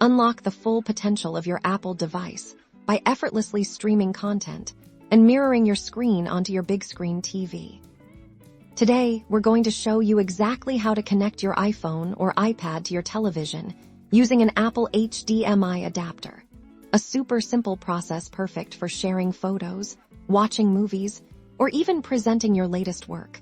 Unlock the full potential of your Apple device by effortlessly streaming content and mirroring your screen onto your big screen TV. Today, we're going to show you exactly how to connect your iPhone or iPad to your television using an Apple HDMI adapter. A super simple process perfect for sharing photos, watching movies, or even presenting your latest work.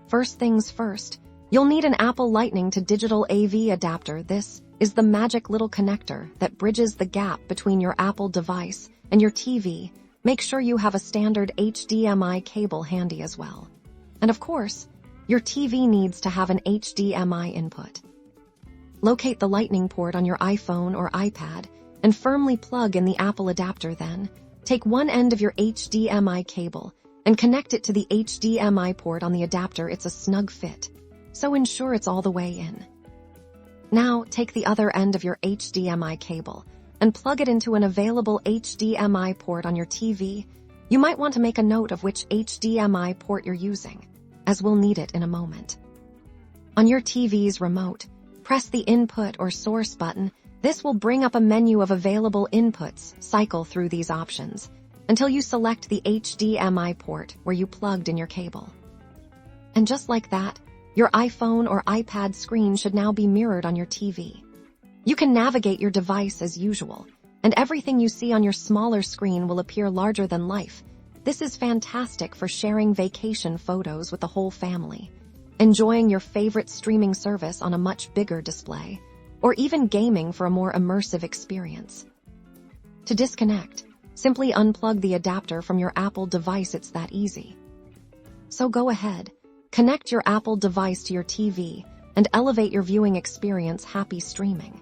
First things first, you'll need an Apple Lightning to Digital AV adapter. This is the magic little connector that bridges the gap between your Apple device and your TV. Make sure you have a standard HDMI cable handy as well. And of course, your TV needs to have an HDMI input. Locate the Lightning port on your iPhone or iPad and firmly plug in the Apple adapter. Then, take one end of your HDMI cable and connect it to the HDMI port on the adapter. It's a snug fit, so ensure it's all the way in. Now, take the other end of your HDMI cable and plug it into an available HDMI port on your TV. You might want to make a note of which HDMI port you're using, as we'll need it in a moment. On your TV's remote, press the Input or Source button. This will bring up a menu of available inputs. Cycle through these options until you select the HDMI port where you plugged in your cable. And just like that, your iPhone or iPad screen should now be mirrored on your TV. You can navigate your device as usual, and everything you see on your smaller screen will appear larger than life. This is fantastic for sharing vacation photos with the whole family, enjoying your favorite streaming service on a much bigger display, or even gaming for a more immersive experience. To disconnect, simply unplug the adapter from your Apple device. It's that easy. So go ahead, connect your Apple device to your TV and elevate your viewing experience. Happy streaming!